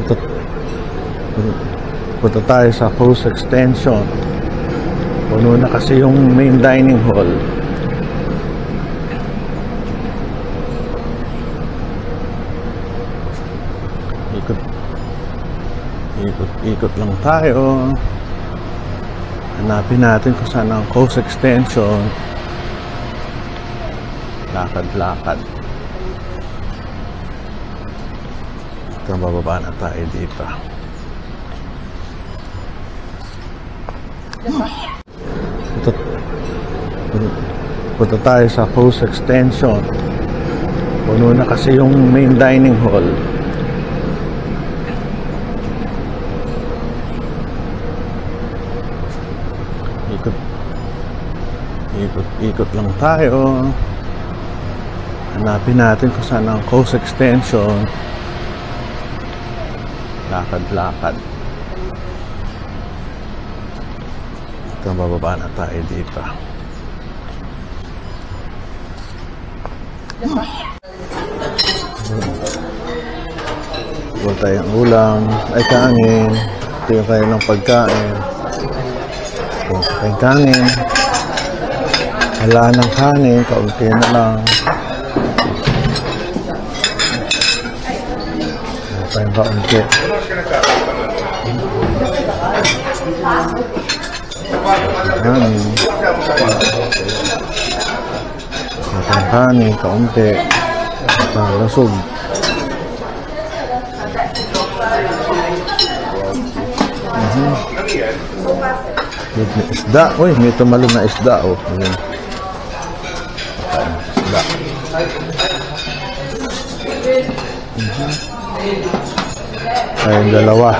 Punta, punta tayo sa Coast Extension. Puno na kasi yung main dining hall. Ikot lang tayo. Hanapin natin kung saan ang Coast Extension. Lakad-lakad. Ito, bababa na tayo dito. Punta tayo sa Coast Extension. Puno na kasi yung main dining hall. Ikot lang tayo. Hanapin natin kung saan ang Coast Extension. Lakad-lakad. Ito, bababa na tayo dito. Huwag tayong ulam. Ay, kanin. Ito yung kayo ng pagkain. Ito, kanin. Wala ng kanin, kaunti na lang. Wala tayong kaunti. Kanin. Wala tayong kanin, kaunti. Lasog. May isda. Uy, may tumalon na isda. Oh, ayan. Isda. Ayun, dalawa.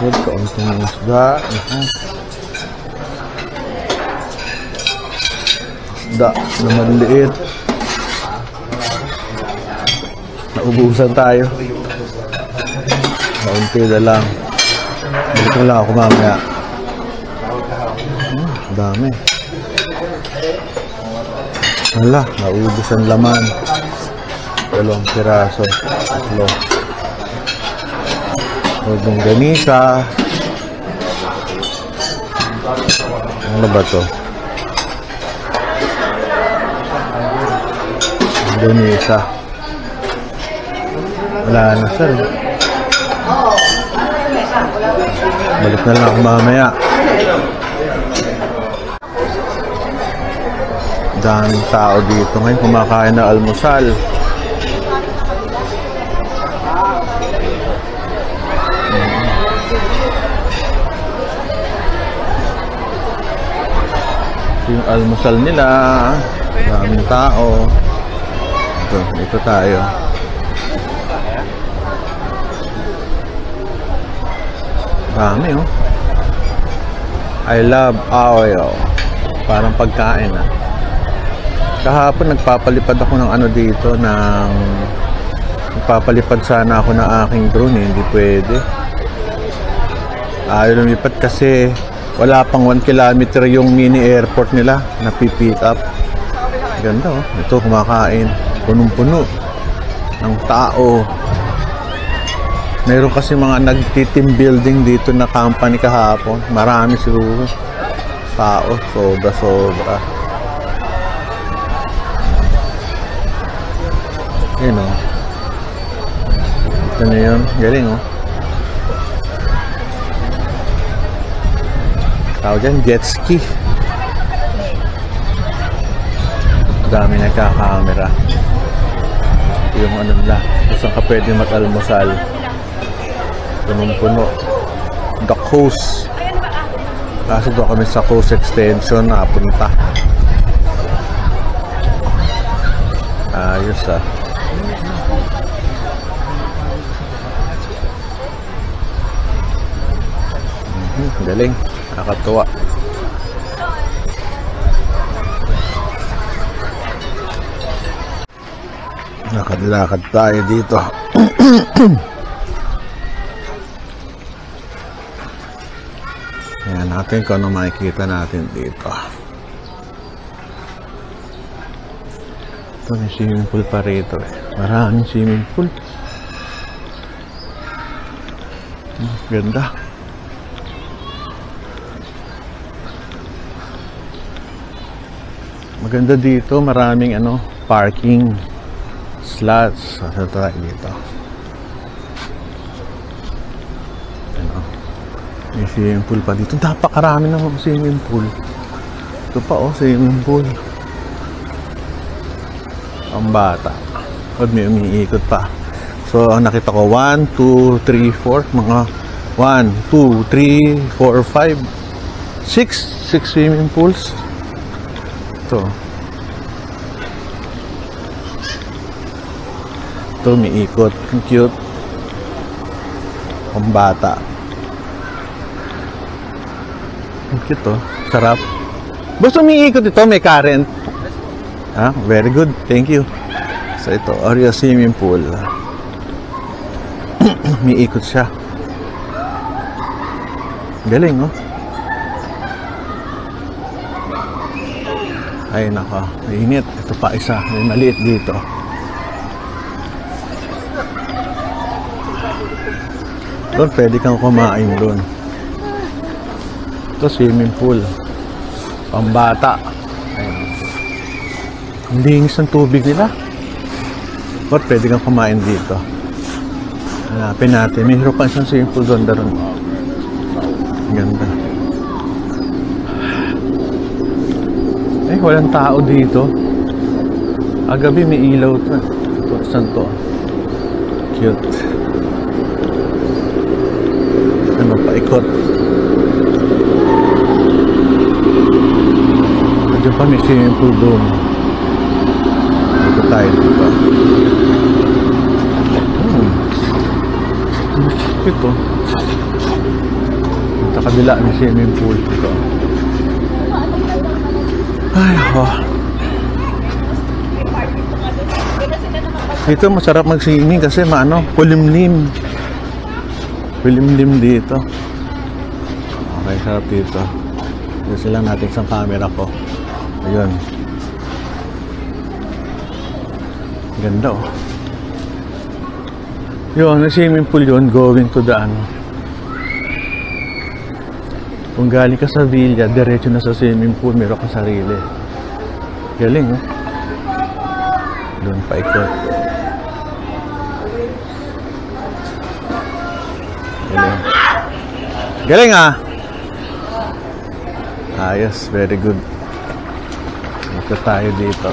Good, kaunting isda. Isda na maliit. Naubusan tayo. Kaunti na lang. Balik lang ako mamaya. Dami. Hala, naubos ang laman. 2 piraso. 3. Huwag ganisa. Ano ba to? Ganisa. Wala na, sir. Balik na lang ako mamaya. Daming tao dito ngayon kumakain na almusal. Yung almusal nila. Daming tao. Ito tayo. Dami, oh. I love oil. Parang pagkain, ah. Kahapon nagpapalipad ako ng ano dito, nagpapalipad sana ako ng aking drone, eh. Hindi pwede. Ayaw lumipad kasi wala pang 1 kilometer yung mini airport nila na pick up. Ganda, oh. Ito, kumakain. Punong-puno ng tao. Meron kasi mga nag-team building dito na company kahapon. Marami siguro tao. Sobra-sobra. Yun, oh. Ito na yun. Galing, oh. Tawag dyan, jet ski. Dami nagkakamera. Yung ano nila, kung saan ka pwede mag-almusal. Punong-puno. The Coast. Kasi doon kami sa Coast Extension napunta. Ayos, ah. Galing. Nakakatuwa. Lakad-lakad tayo dito. Ayan natin kung ano makikita natin dito. Ito, may swimming pool pa rito eh. Maraming swimming pool. Ganda. Maganda dito, maraming parking slots. Ano tayo dito? May swimming pool pa dito. Napakarami ng swimming pool. Ito pa swimming pool. Ang bata. At may umiikot pa. So, ang nakita ko, 1, 2, 3, 4. Mga 1, 2, 3, 4, 5, 6 swimming pools. Ito. Ito, umiikot. Ang cute. Ang bata. Ang cute Sarap. Basta umiikot ito, may current. Very good. Thank you. So ito, Oreo swimming pool. May ikot siya. Galing, Ay, naka. Mainit. Ito pa isa. May maliit dito. Doon, pwede kang kumain doon. Ito, swimming pool. Pambata. Ayun. Ang linis ng tubig nila. Or pwede kang kumain dito. Hanapin natin. May hiro pa isang swimming pool doon. Ganda. Walang tao dito. Agabi may ilaw to. Ito, saan to? Cute. Paikot. Diyan pa may swimming pool doon. Ito tayo dito. Ito. Sa kabila may swimming pool dito. Ay, Dito masarap mag-swimming kasi kulimlim. Kulimlim dito. Okay, sarap dito. Kasi lang natin sa camera ko. Ayun. Ganda Yun, swimming pool yun, going to the Kung galing ka sa villa, diretso na sa swimming pool, meron ka sarili. Galing, Doon pa ikot. Galing. Galing, Ayos, very good. Ikot tayo dito.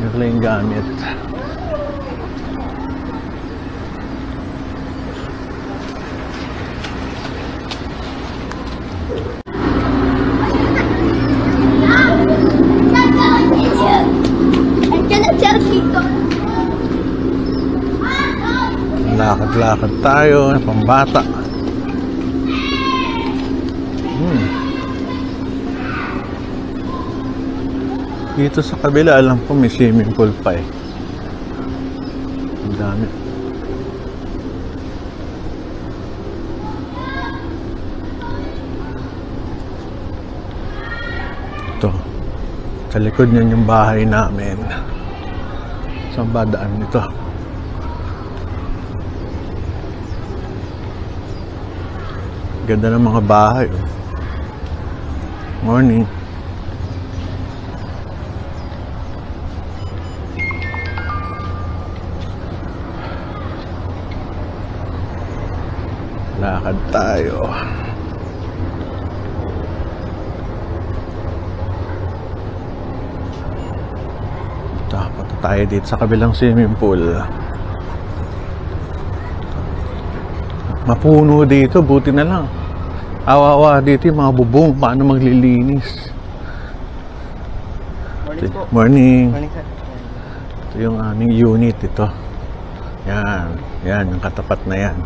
Ito lang yung gamit. Lakad-lakad tayo, pambata. Dito sa kabila, alam ko may swimming pool pa Ang dami. Ito. Sa likod niyan yung bahay namin. Saan ba daan nito? Ganda ng mga bahay. Morning. Lakad tayo. Punta tayo dito sa kabilang swimming pool. Mapuno dito, buti na lang. Awawa dito yung mga bubong, paano maglilinis. Morning po. Morning. Morning, sir. Ito yung aming unit ito. Yan, yan, yung katapat na yan.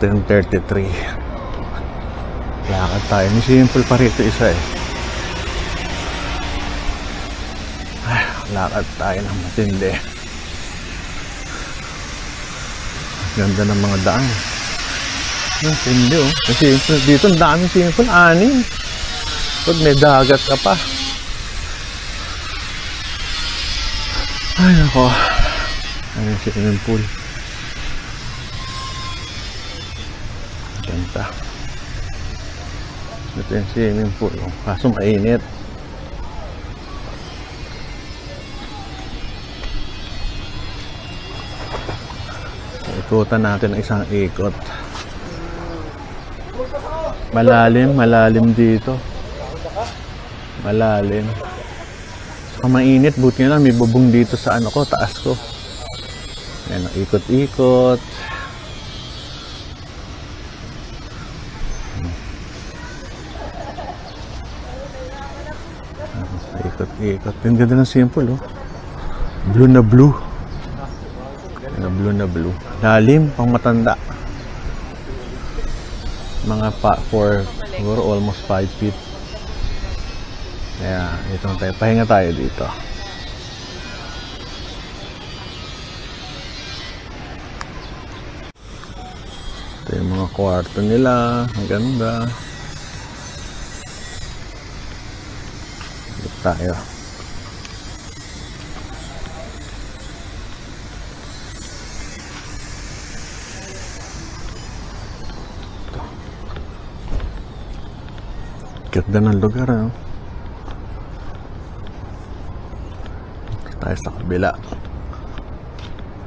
10:33. Lakad tayo. May simple pa rito isa Ay, lakad tayo ng matindi. Ganda ng mga daan. Ang tindi Kasi dito ang daming simple. 6. Pag may dagat ka pa. Ay, nako. Ano yung swimming pool? Ganda. Ito yung swimming pool. Kaso mainit. Ikutan natin ang isang ikot. Malalim dito. Malalim. Saka mainit, buti nga lang may bubong dito sa ano ko, taas ko. Ayan, ikot-ikot. Ikot-ikot. Yung ganda ng simple, oh. Blue na blue. Blue na blue. Lalim, pang matanda. Mga siguro almost 5 feet. Kaya, ito tayo. Pahinga tayo dito. Ito yung mga kwarto nila. Ang ganda. Dito tayo. Ganda ng lugar, ano? Tayo sa kabila.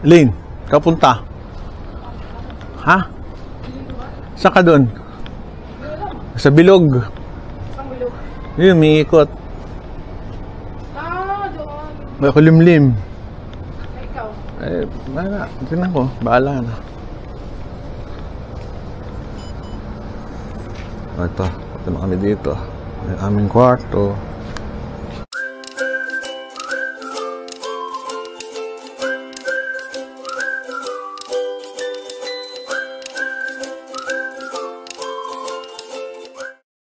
Lane, kapunta? Ha? Saan ka doon? Sa bilog. Saan bilog? Yun, may ikot. Doon. May kulimlim. Ikaw. Bahala. Tingnan ko. Bahala na. Ito. Ito na kami dito. Yung aming kwarto.